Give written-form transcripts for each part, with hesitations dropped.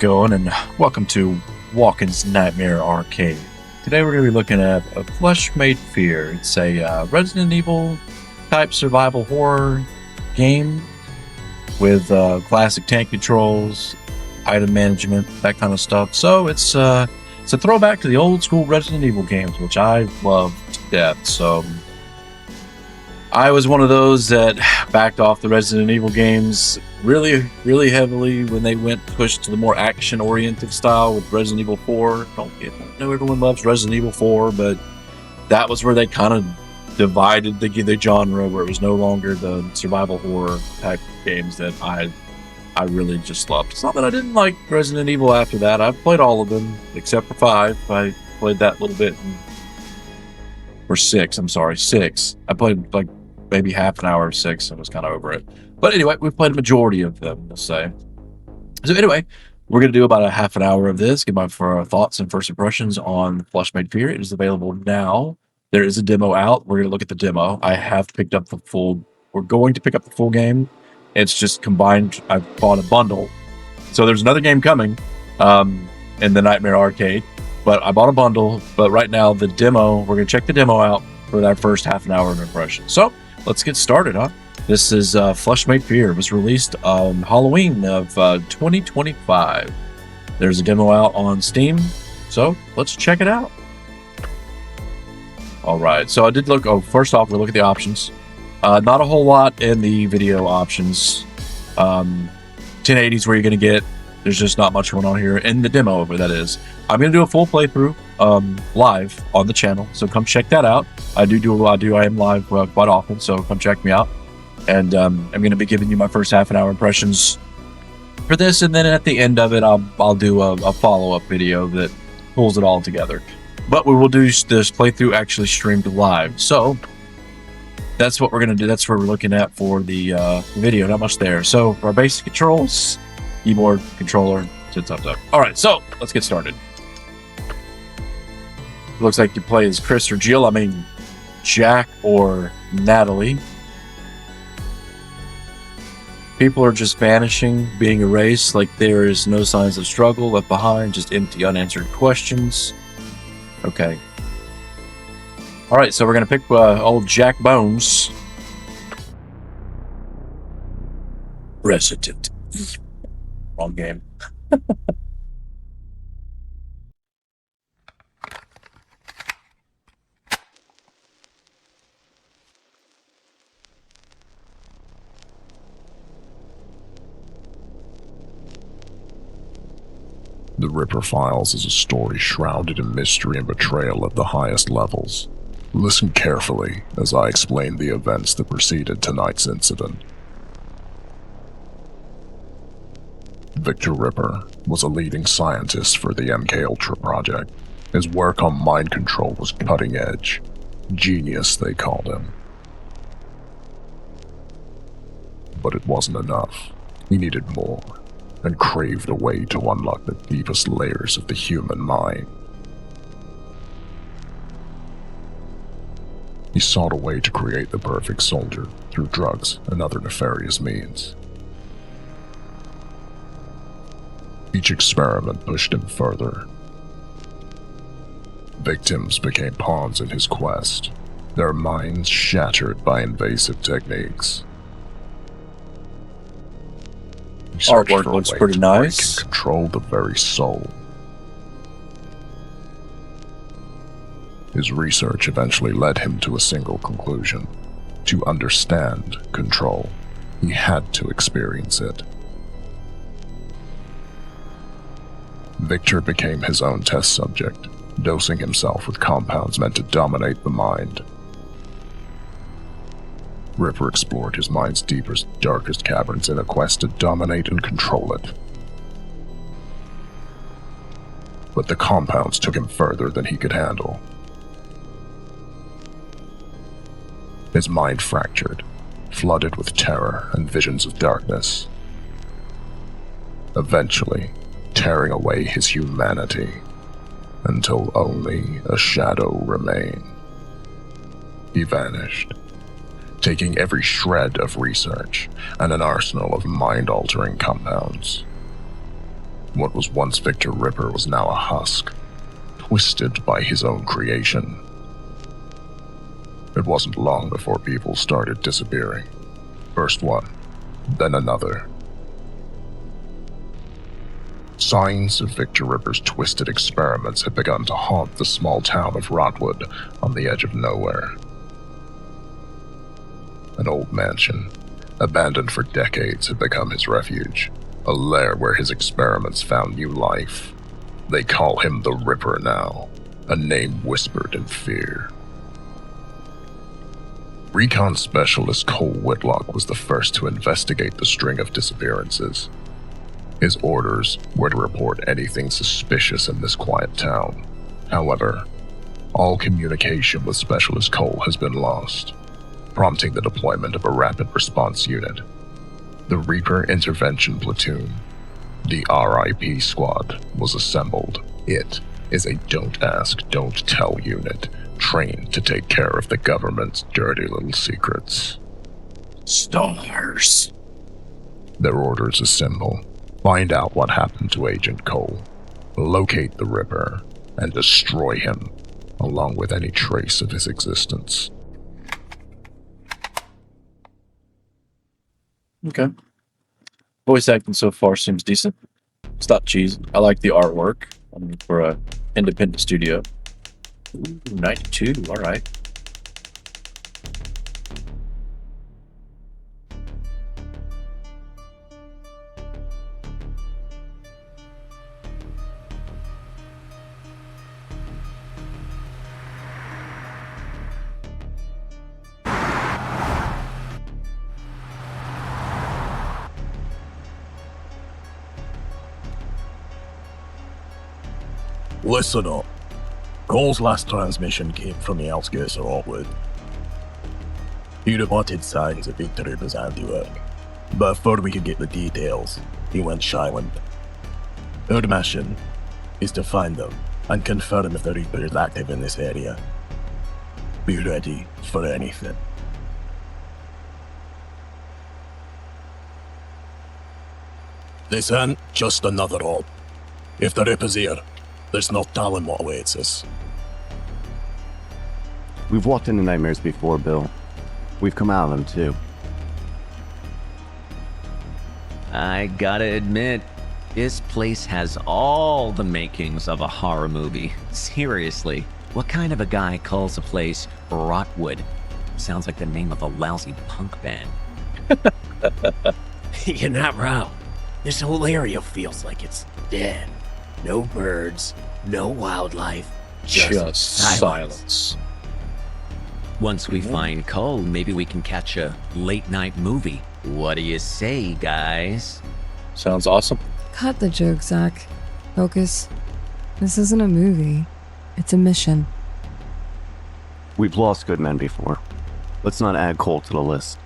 going? And welcome to Walken's Nightmare Arcade. Today we're going to be looking at A Flesh Made Fear. It's a Resident Evil type survival horror game with classic tank controls, item management, that kind of stuff. So it's a throwback to the old school Resident Evil games, which I love to death. So I was one of those that backed off the Resident Evil games really heavily when they pushed to the more action-oriented style with Resident Evil 4. I know everyone loves Resident Evil 4, but that was where they kind of divided the genre, where it was no longer the survival horror type games that I really just loved. It's not that I didn't like Resident Evil after that. I've played all of them except for 5. I played that little bit. Or 6, I'm sorry, 6. I played like maybe half an hour of 6 and was kind of over it. But anyway, we've played a majority of them, we'll say. So anyway, we're going to do about a half an hour of this, give my thoughts and first impressions on Flesh Made Fear. It is available now. There is a demo out. We're going to look at the demo. I have picked up we're going to pick up the full game. It's just combined. I've bought a bundle. So there's another game coming in the Nightmare Arcade. But I bought a bundle. But right now, the demo, we're going to check the demo out for that first half an hour of impression. So let's get started, huh? This is Flesh Made Fear. It was released on Halloween of 2025. There's a demo out on Steam. So let's check it out. All right. So I did look. Oh, first off, we'll look at the options. Not a whole lot in the video options. 1080 is where you're going to get. There's just not much going on here in the demo, but that is. I'm going to do a full playthrough live on the channel, so come check that out. I am live quite often, so come check me out. And I'm going to be giving you my first half an hour impressions for this, and then at the end of it, I'll do a follow-up video that pulls it all together. But we will do this playthrough actually streamed live, so that's what we're going to do. That's what we're looking at for the video. Not much there. So our basic controls: keyboard, controller, thumbs up. All right, so let's get started. Looks like you play as Chris or Jill. I mean, Jack or Natalie. People are just vanishing, being erased, like there is no signs of struggle left behind, just empty, unanswered questions. Okay. All right, so we're going to pick old Jack Bones. Resident. Wrong game. The Ripper Files is a story shrouded in mystery and betrayal at the highest levels. Listen carefully as I explain the events that preceded tonight's incident. Victor Ripper was a leading scientist for the MKUltra project. His work on mind control was cutting edge. Genius, they called him. But it wasn't enough. He needed more, and craved a way to unlock the deepest layers of the human mind. He sought a way to create the perfect soldier through drugs and other nefarious means. Each experiment pushed him further. Victims became pawns in his quest, their minds shattered by invasive techniques. Artwork looks pretty nice. Can control the very soul. His research eventually led him to a single conclusion. To understand control, he had to experience it. Victor became his own test subject, dosing himself with compounds meant to dominate the mind. Ripper explored his mind's deepest, darkest caverns in a quest to dominate and control it. But the compounds took him further than he could handle. His mind fractured, flooded with terror and visions of darkness, eventually tearing away his humanity until only a shadow remained. He vanished, taking every shred of research and an arsenal of mind-altering compounds. What was once Victor Ripper was now a husk, twisted by his own creation. It wasn't long before people started disappearing. First one, then another. Signs of Victor Ripper's twisted experiments had begun to haunt the small town of Rotwood on the edge of nowhere. An old mansion, abandoned for decades, had become his refuge, a lair where his experiments found new life. They call him the Ripper now, a name whispered in fear. Recon Specialist Cole Whitlock was the first to investigate the string of disappearances. His orders were to report anything suspicious in this quiet town. However, all communication with Specialist Cole has been lost, prompting the deployment of a rapid response unit. The Reaper Intervention Platoon, the RIP Squad, was assembled. It is a don't ask, don't tell unit, trained to take care of the government's dirty little secrets. Stars. Their orders are simple. Find out what happened to Agent Cole, locate the Ripper, and destroy him, along with any trace of his existence. Okay. Voice acting so far seems decent. It's not cheesy. I like the artwork for a independent studio. Ooh, 92. All right. Listen up. Cole's last transmission came from the outskirts of Rotwood. He reported signs of Victor Ripper's handiwork, but before we could get the details, he went silent. Our mission is to find them and confirm if the Reaper is active in this area. Be ready for anything. This ain't just another op. If the Ripper's here, there's no telling what awaits us. We've walked into nightmares before, Bill. We've come out of them, too. I gotta admit, this place has all the makings of a horror movie. Seriously, what kind of a guy calls a place Rotwood? Sounds like the name of a lousy punk band. You're not wrong. This whole area feels like it's dead. No birds, no wildlife, just silence. Once we find Cole, maybe we can catch a late-night movie. What do you say, guys? Sounds awesome. Cut the joke, Zach. Focus. This isn't a movie. It's a mission. We've lost good men before. Let's not add Cole to the list.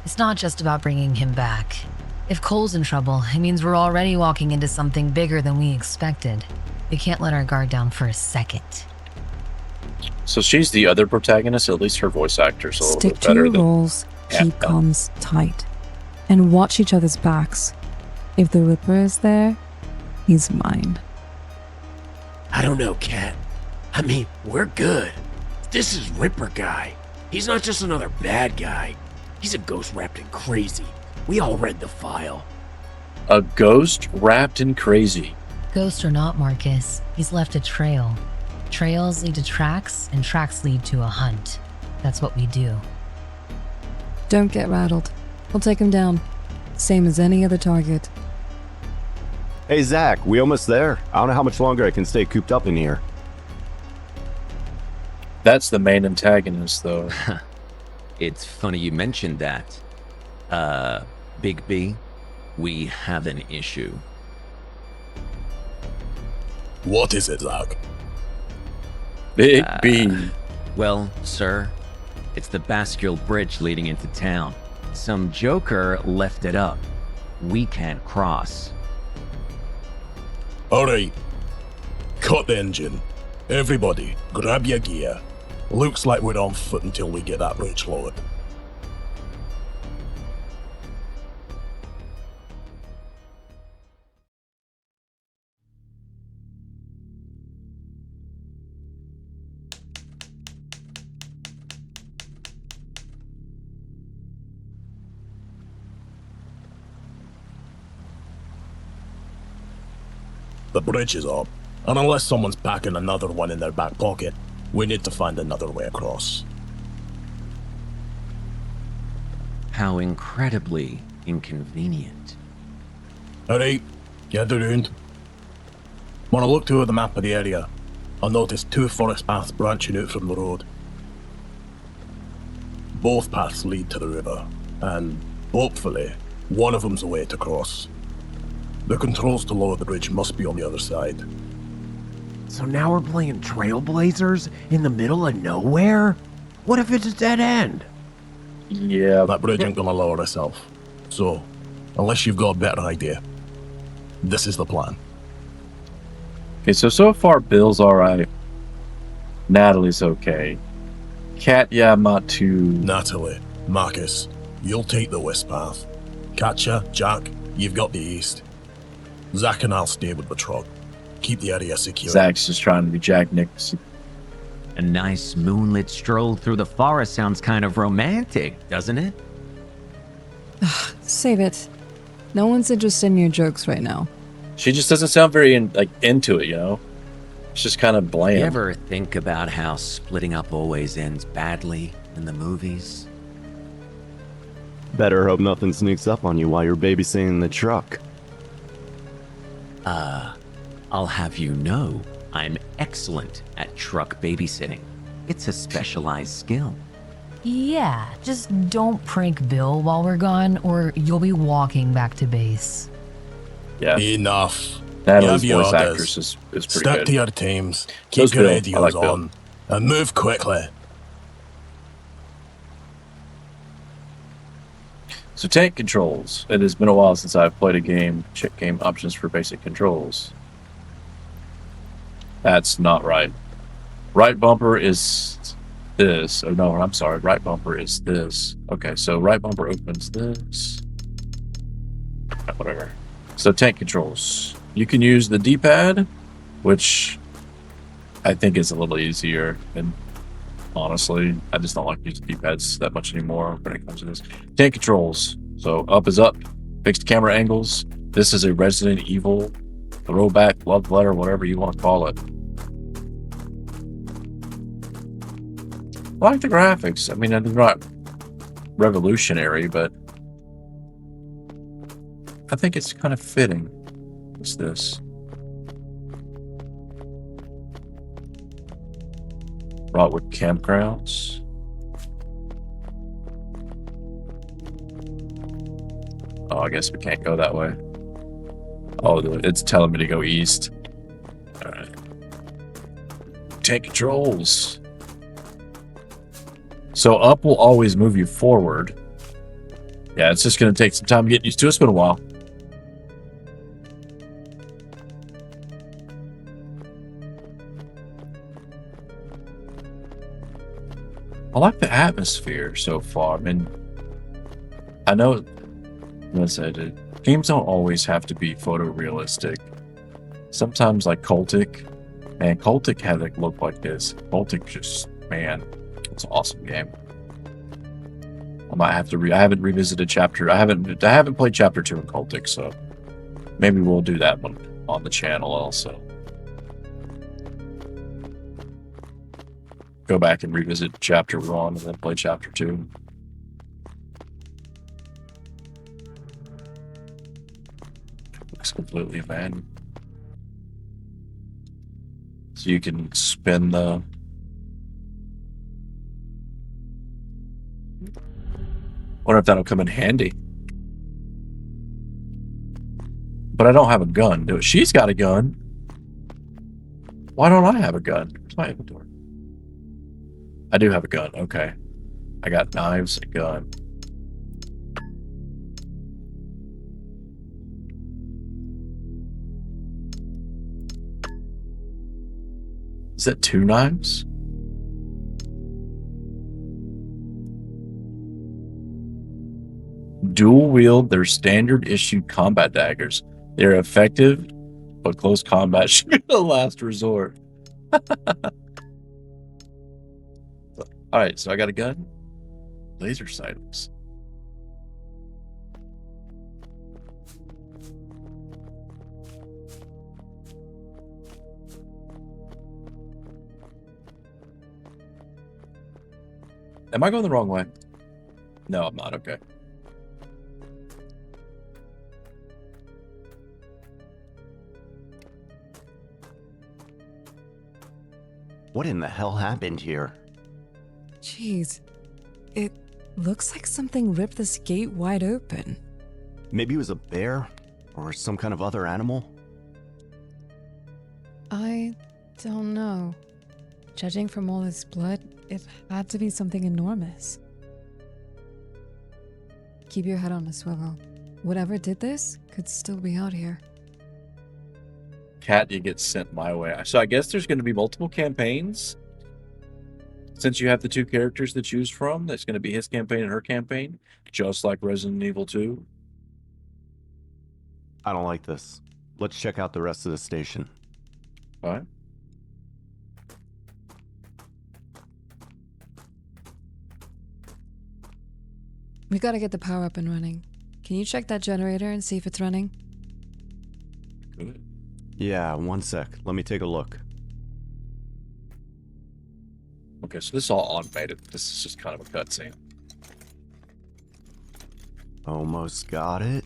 It's not just about bringing him back. If Cole's in trouble, it means we're already walking into something bigger than we expected. We can't let our guard down for a second. So she's the other protagonist, at least her voice actor's a little Stick bit to better your than... roles, Yeah, keep no. comms tight, and watch each other's backs. If the Ripper is there, he's mine. I don't know, Kat. I mean, we're good. This is Ripper guy. He's not just another bad guy. He's a ghost wrapped in crazy. We all read the file. A ghost wrapped in crazy. Ghost or not, Marcus, he's left a trail. Trails lead to tracks, and tracks lead to a hunt. That's what we do. Don't get rattled. We'll take him down. Same as any other target. Hey, Zach, we almost there. I don't know how much longer I can stay cooped up in here. That's the main antagonist, though. It's funny you mentioned that. Big B, we have an issue. What is it, Zach? Big B. Well, sir, it's the Bascule Bridge leading into town. Some joker left it up. We can't cross. Alright. Cut the engine. Everybody, grab your gear. Looks like we're on foot until we get that bridge lowered. The bridge is up, and unless someone's packing another one in their back pocket, we need to find another way across. How incredibly inconvenient. Alright, get around. When I looked through the map of the area, I noticed 2 forest paths branching out from the road. Both paths lead to the river, and hopefully, one of them's a way to cross. The controls to lower the bridge must be on the other side. So now we're playing Trailblazers in the middle of nowhere? What if it's a dead end? Yeah, That bridge ain't gonna lower itself. So, unless you've got a better idea, this is the plan. okay, so far Bill's alright. Natalie's okay. Cat, yeah, I'm not too... Natalie, Marcus, you'll take the west path. Katja, Jack, you've got the east. Zach and I'll stay with the truck. Keep the area secure. Zach's just trying to be Jack Nicholson. A nice moonlit stroll through the forest sounds kind of romantic, doesn't it? Save it. No one's interested in your jokes right now. She just doesn't sound very into it, you know? It's just kind of bland. You ever think about how splitting up always ends badly in the movies? Better hope nothing sneaks up on you while you're babysitting the truck. I'll have you know, I'm excellent at truck babysitting. It's a specialized skill. Yeah, just don't prank Bill while we're gone, or you'll be walking back to base. Yeah, Enough. Natalie's You have voice your actress is pretty Stick good. to your teams. Those Keep your Bill. I radios like Bill. on. And move quickly. So tank controls. It has been a while since I've played a game. Check game options for basic controls. That's not right. Right bumper is this. Oh no, I'm sorry. Right bumper is this. Okay, so right bumper opens this. Whatever. So tank controls. You can use the D-pad, which I think is a little easier. And honestly, I just don't like using D-pads that much anymore when it comes to this. Tank controls. So up is up. Fixed camera angles. This is a Resident Evil throwback, love letter, whatever you want to call it. I like the graphics. I mean, they're not revolutionary, but I think it's kind of fitting. What's this? Rotwood campgrounds. Oh, I guess we can't go that way. Oh, it's telling me to go east. All right. Tank controls. So up will always move you forward. Yeah, it's just going to take some time getting used to it. It's been a while. I like the atmosphere so far. I mean, I know, let's say, games don't always have to be photorealistic. Sometimes, like Cultic, man, Cultic had a look like this. Cultic just, man, it's an awesome game. I might have to. I haven't revisited chapter. I haven't played chapter 2 in Cultic, so maybe we'll do that one on the channel also. Go back and revisit chapter 1 and then play chapter 2. Looks completely abandoned. So you can spin the... Wonder if that'll come in handy. But I don't have a gun. Do it. She's got a gun. Why don't I have a gun? Where's my inventory? I do have a gun. Okay. I got knives and a gun. Is that 2 knives? Dual wield their standard issue combat daggers. They're effective, but close combat should be the last resort. Alright, so I got a gun. Laser sightings. Am I going the wrong way? No, I'm not. Okay. What in the hell happened here? Jeez. It looks like something ripped this gate wide open. Maybe it was a bear? Or some kind of other animal? I don't know. Judging from all this blood, it had to be something enormous. Keep your head on a swivel. Whatever did this could still be out here. Cat, you get sent my way. So I guess there's going to be multiple campaigns. Since you have the two characters to choose from, that's going to be his campaign and her campaign, just like Resident Evil 2. I don't like this. Let's check out the rest of the station. All right. We gotta get the power up and running. Can you check that generator and see if it's running? Good. Yeah, one sec. Let me take a look. Okay, so this is all automated. This is just kind of a cutscene. Almost got it.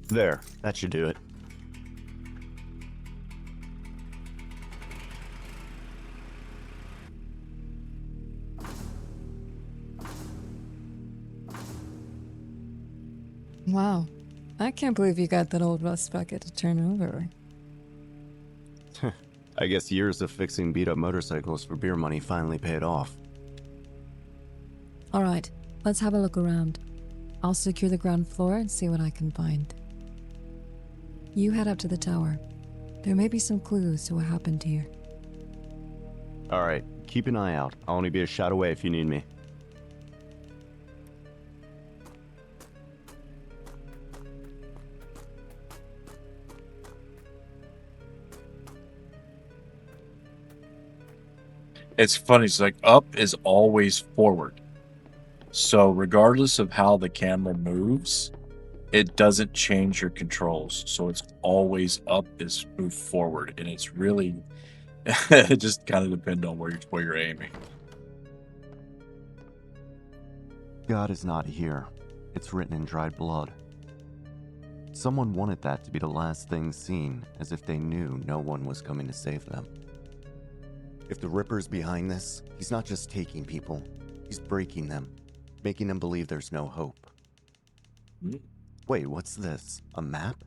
There, that should do it. Wow. I can't believe you got that old rust bucket to turn over. I guess years of fixing beat-up motorcycles for beer money finally paid off. Alright, let's have a look around. I'll secure the ground floor and see what I can find. You head up to the tower. There may be some clues to what happened here. Alright, keep an eye out. I'll only be a shot away if you need me. It's funny. It's like up is always forward. So regardless of how the camera moves, it doesn't change your controls. So it's always up is move forward. And it's really, it just kind of depends on where you're aiming. God is not here. It's written in dried blood. Someone wanted that to be the last thing seen, as if they knew no one was coming to save them. If the Ripper's behind this, he's not just taking people, he's breaking them, making them believe there's no hope. Wait, what's this? A map?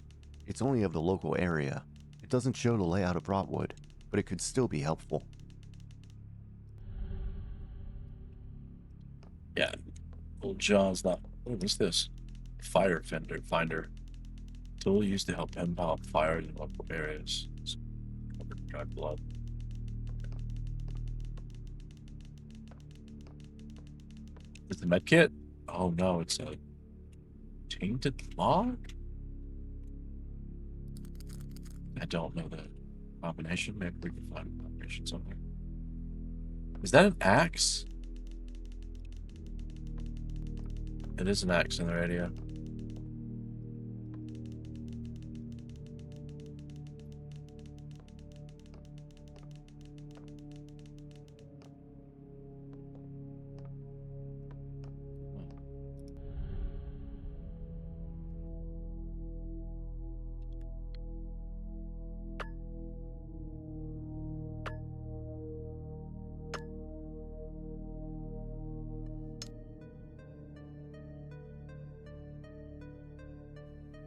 It's only of the local area. It doesn't show the layout of Rotwood, but it could still be helpful. Yeah. Old John's not. Oh, what's this? Fire finder. Tool used to help him out fires in local areas. Covered in dried blood. Is the med kit? Oh no, it's a tainted log? I don't know the combination. Maybe we can find a combination somewhere. Is that an axe? It is an axe in the radio.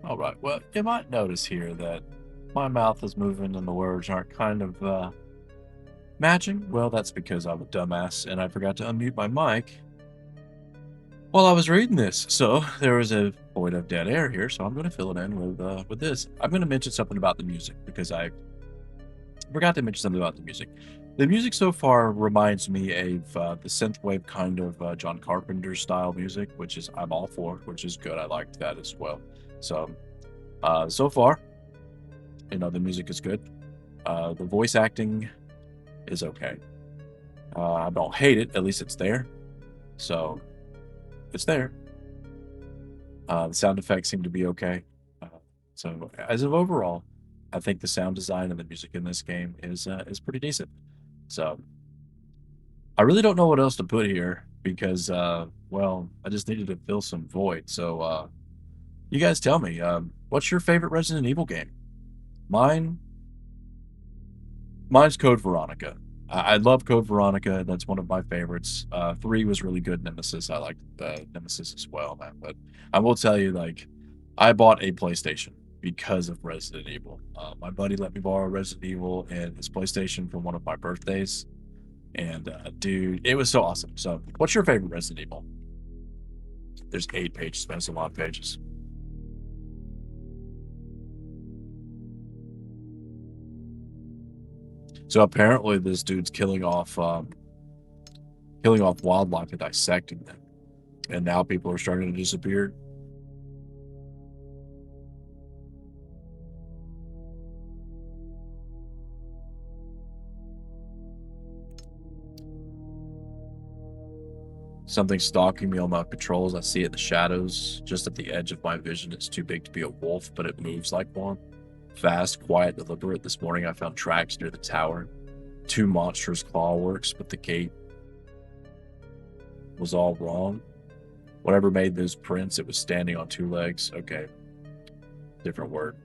All right. Well, you might notice here that my mouth is moving and the words aren't kind of matching. Well, that's because I'm a dumbass and I forgot to unmute my mic while I was reading this. So there was a void of dead air here, so I'm going to fill it in with this. I'm going to mention something about the music because I forgot to mention something about the music. The music so far reminds me of the synthwave kind of John Carpenter style music, which is I'm all for, which is good. I liked that as well. So, so far, the music is good. The voice acting is okay. I don't hate it. At least it's there. So, it's there. The sound effects seem to be okay. So, as of overall, I think the sound design and the music in this game is pretty decent. So, I really don't know what else to put here because, well, I just needed to fill some void. So, you guys tell me, what's your favorite Resident Evil game? Mine, mine's Code Veronica. I love Code Veronica. That's one of my favorites. 3 was really good. Nemesis, I liked Nemesis as well, man. But I will tell you, like, I bought a PlayStation because of Resident Evil. My buddy let me borrow Resident Evil and his PlayStation for one of my birthdays. And dude, it was so awesome. So, what's your favorite Resident Evil? There's 8 pages, man. That's a lot of pages. So apparently, this dude's killing off wildlife and dissecting them, and now people are starting to disappear. Something stalking me on my patrols. I see it in the shadows, just at the edge of my vision. It's too big to be a wolf, but it moves like one. Fast, quiet, deliberate. This morning I found tracks near the tower. 2 monstrous claw works, but the gate was all wrong. Whatever made those prints, it was standing on 2 legs. Okay. Different word.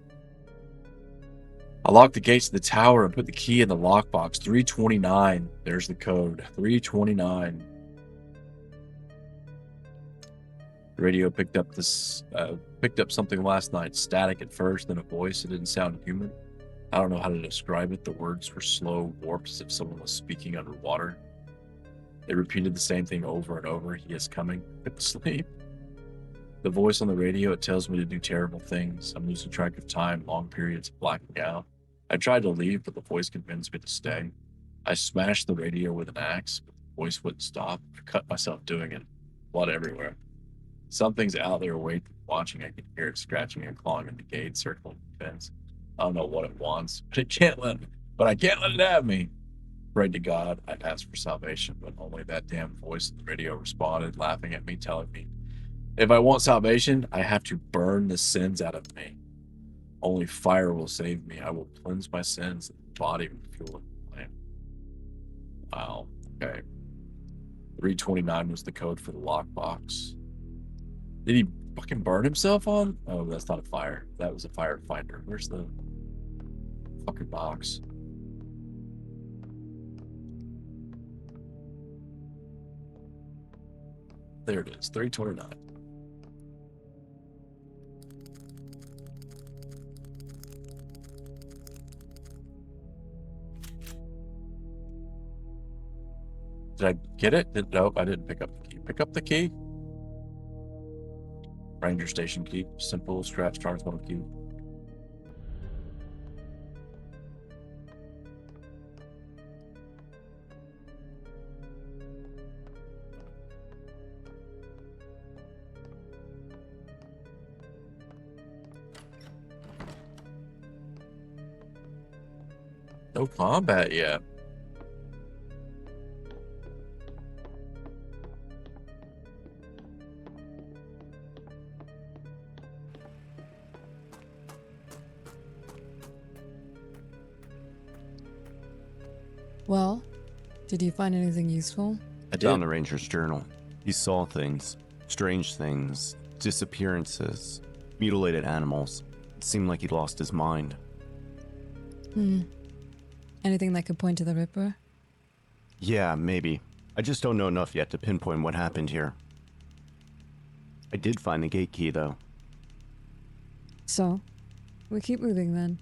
I locked the gates of the tower and put the key in the lockbox. 329. There's the code. 329. The radio picked up something last night. Static at first, then a voice. It didn't sound human. I don't know how to describe it. The words were slow, warped, as if someone was speaking underwater. They repeated the same thing over and over. He is coming. Go to sleep. The voice on the radio, it tells me to do terrible things. I'm losing track of time, long periods of blacking out. I tried to leave, but the voice convinced me to stay. I smashed the radio with an axe, but the voice wouldn't stop. I cut myself doing it. Blood everywhere. Something's out there waiting, watching. I can hear it scratching and clawing at the gate, circling the fence. I don't know what it wants, but I can't let it have me. Prayed to God, I'd ask for salvation, but only that damn voice in the radio responded, laughing at me, telling me, if I want salvation, I have to burn the sins out of me. Only fire will save me. I will cleanse my sins and body with fuel and flame. Wow. Okay. 329 was the code for the lockbox. Did he fucking burn himself on? Oh, that's not a fire. That was a firefinder. Where's the fucking box? There it is. 329. Did I get it? Nope, I didn't pick up the key. Pick up the key? Ranger station key. Simple scratch charge model key. No combat yet. Well, did you find anything useful? I did. Found the ranger's journal. He saw things, strange things, disappearances, mutilated animals. It seemed like he'd lost his mind. Anything that could point to the Ripper? Yeah, maybe. I just don't know enough yet to pinpoint what happened here. I did find the gate key, though. So, we keep moving then.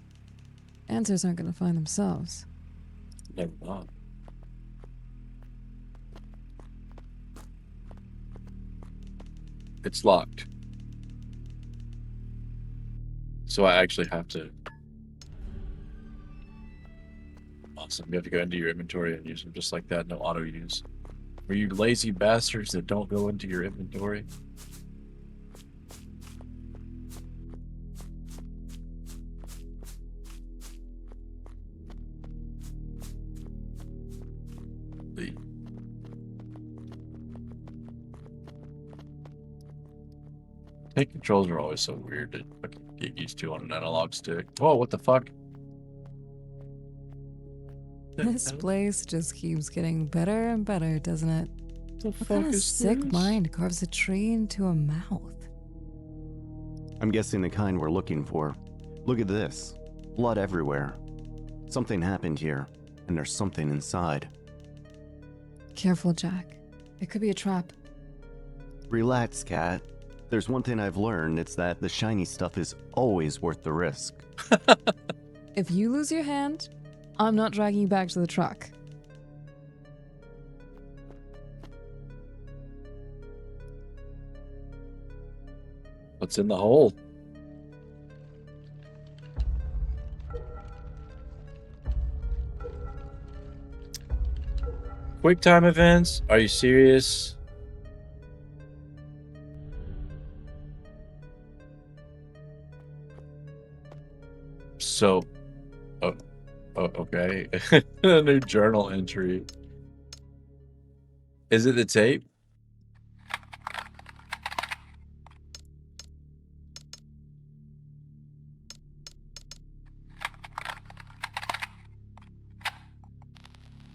Answers aren't going to find themselves. Never mind. It's locked. So I actually have to. Awesome. You have to go into your inventory and use them just like that. No auto use. Are you lazy bastards that don't go into your inventory? Take controls are always so weird to fucking get used to on an analog stick. Whoa, what the fuck? This place just keeps getting better and better, doesn't it? What kind of sick mind carves a tree into a mouth? I'm guessing the kind we're looking for. Look at this. Blood everywhere. Something happened here, and there's something inside. Careful, Jack. It could be a trap. Relax, Cat. There's one thing I've learned, it's that the shiny stuff is always worth the risk. If you lose your hand, I'm not dragging you back to the truck. What's in the hole? Quick time events? Are you serious? So, okay. A new journal entry. Is it the tape?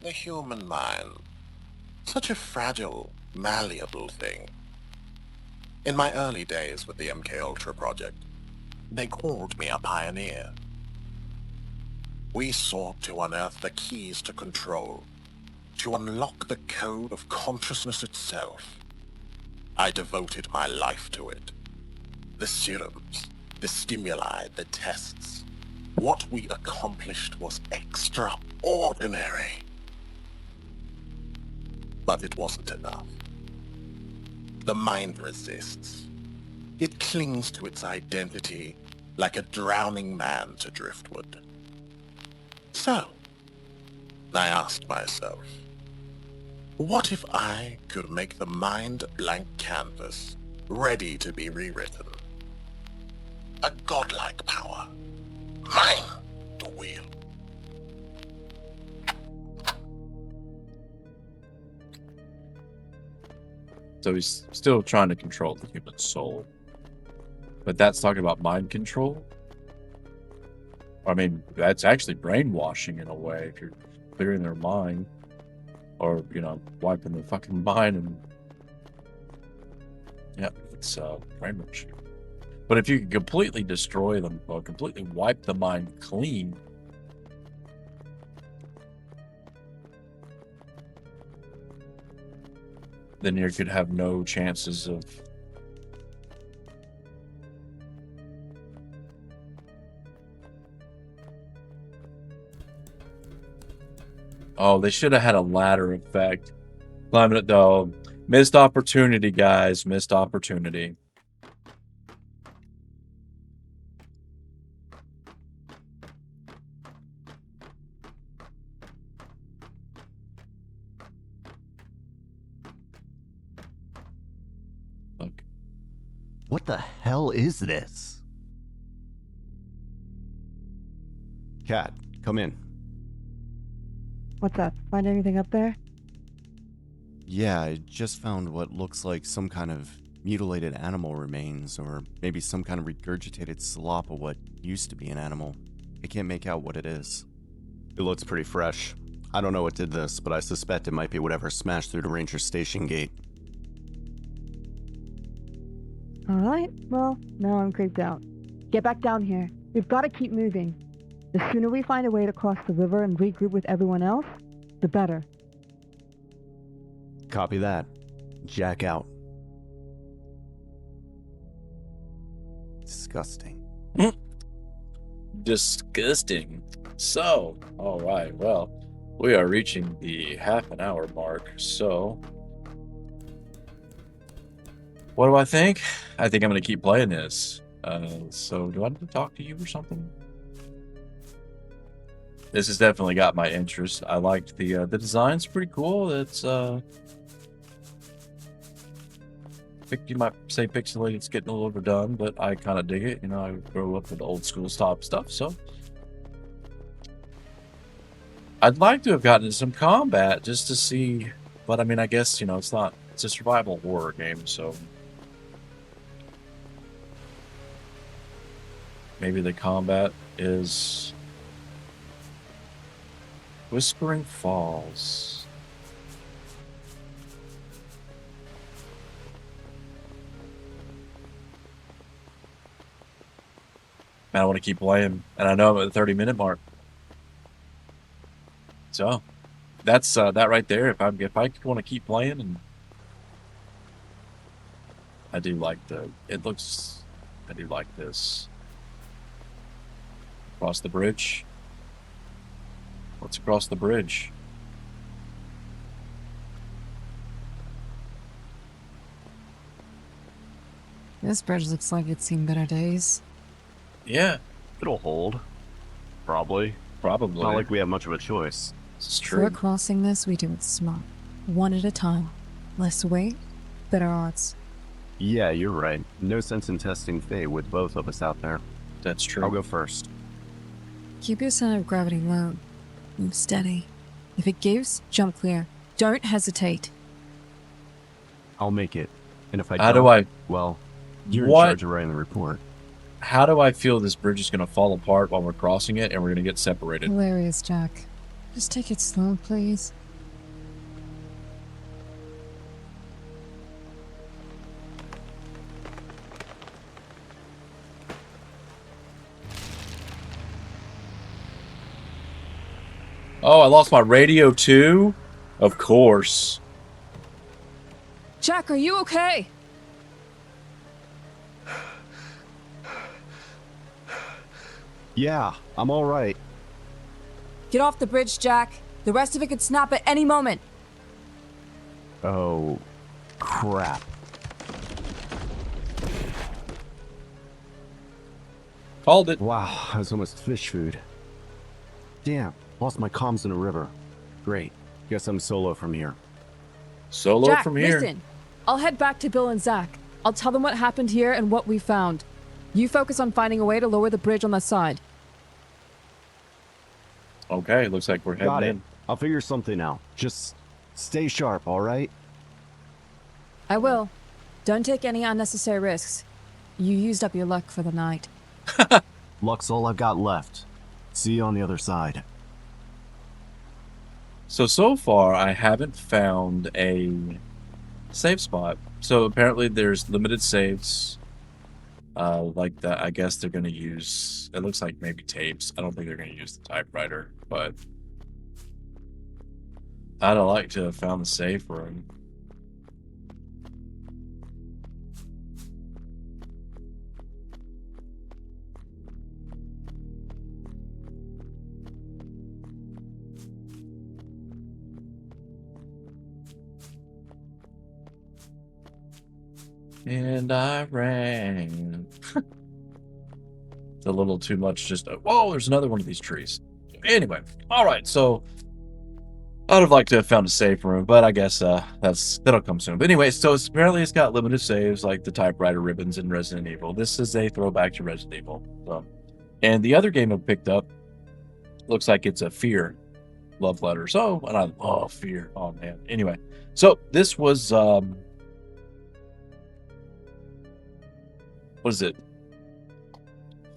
The human mind. Such a fragile, malleable thing. In my early days with the MK Ultra project, they called me a pioneer. We sought to unearth the keys to control, to unlock the code of consciousness itself. I devoted my life to it. The serums, the stimuli, the tests. What we accomplished was extraordinary. But it wasn't enough. The mind resists. It clings to its identity like a drowning man to driftwood. So, I asked myself, what if I could make the mind a blank canvas, ready to be rewritten? A godlike power. Mine to wield. So he's still trying to control the human soul. But that's talking about mind control? I mean, that's actually brainwashing in a way if you're clearing their mind. Or, you know, wiping their fucking mind and... Yeah, it's brainwashing. But if you can completely destroy them, or completely wipe the mind clean... then you could have no chances of... Oh, they should have had a ladder effect. Climbing it though. Missed opportunity, guys. Missed opportunity. Look. What the hell is this? Cat, come in. What's up? Find anything up there? Yeah, I just found what looks like some kind of mutilated animal remains, or maybe some kind of regurgitated slop of what used to be an animal. I can't make out what it is. It looks pretty fresh. I don't know what did this, but I suspect it might be whatever smashed through the ranger station gate. Alright, well, now I'm creeped out. Get back down here. We've got to keep moving. The sooner we find a way to cross the river and regroup with everyone else, the better. Copy that. Jack out. Disgusting. Disgusting. So, all right, well, we are reaching the half-an-hour mark, so... What do I think? I think I'm going to keep playing this. So, do I need to talk to you or something? This has definitely got my interest. I liked the design's pretty cool. It's you might say pixelated, it's getting a little overdone, but I kind of dig it. You know, I grew up with old school style stuff, so I'd like to have gotten into some combat just to see. But I mean, I guess, you know, it's a survival horror game, so maybe the combat is Whispering Falls. Man, I want to keep playing, and I know I'm at the 30-minute mark. So, that's that right there. If I want to keep playing, and I do like I do like this. Across the bridge. What's across the bridge? This bridge looks like it's seen better days. Yeah, It'll hold. Probably. probably. Not like we have much of a choice. It's If we're true. crossing this, we do it smart. One at a time. Less weight, better odds. Yeah, you're right. No sense in testing fate with both of us out there. That's true. I'll go first. Keep your center of gravity low. Move steady. If it gives, jump clear. Don't hesitate. I'll make it. And if I How don't, do I? well, you're in What? charge of writing the report. How do I feel this bridge is going to fall apart while we're crossing it, and we're going to get separated? Hilarious, Jack. Just take it slow, please. Oh, I lost my radio too? Of course. Jack, are you okay? Yeah, I'm all right. Get off the bridge, Jack. The rest of it could snap at any moment. Oh, crap. Called it. Wow, I was almost fish food. Damn, lost my comms in a river. Great. Guess I'm solo from here. Solo Jack, from here. listen. I'll head back to Bill and Zach. I'll tell them what happened here and what we found. You focus on finding a way to lower the bridge on the side. Okay, looks like we're Got heading it. in. I'll figure something out. Just stay sharp, all right? I will. Don't take any unnecessary risks. You used up your luck for the night. Luck's all I've got left. See you on the other side. So far, I haven't found a save spot. So apparently there's limited saves. Like that, I guess they're going to use, it looks like maybe tapes. I don't think they're going to use the typewriter, but I'd have liked to have found the safe room. And I ran. It's a little too much just, whoa, there's another one of these trees. Anyway, all right, so I'd have liked to have found a safe room, but I guess that'll come soon. But anyway, so apparently it's got limited saves like the typewriter ribbons in Resident Evil. This is a throwback to Resident Evil. So, and the other game I picked up looks like it's a Fear love letter. So, and I love Fear. Oh man. Anyway, so this was what is it?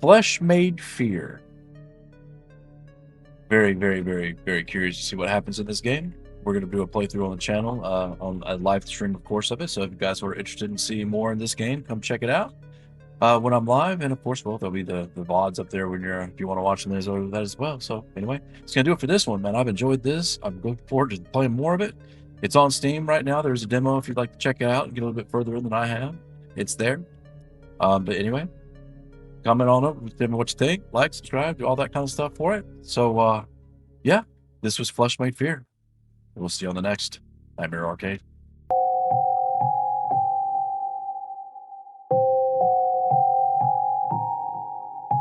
Flesh Made Fear. Very, very, very, very curious to see what happens in this game. We're going to do a playthrough on the channel, on a live stream, of course, of it. So if you guys are interested in seeing more in this game, come check it out when I'm live. And of course, well, there'll be the VODs up there when if you want to watch them, there's that as well. So anyway, it's going to do it for this one, man. I've enjoyed this. I'm looking forward to playing more of it. It's on Steam right now. There's a demo if you'd like to check it out and get a little bit further in than I have. It's there. But anyway, comment on it. Tell me what you think. Like, subscribe, do all that kind of stuff for it. So, yeah, this was Flesh Made Fear. We'll see you on the next Nightmare Arcade.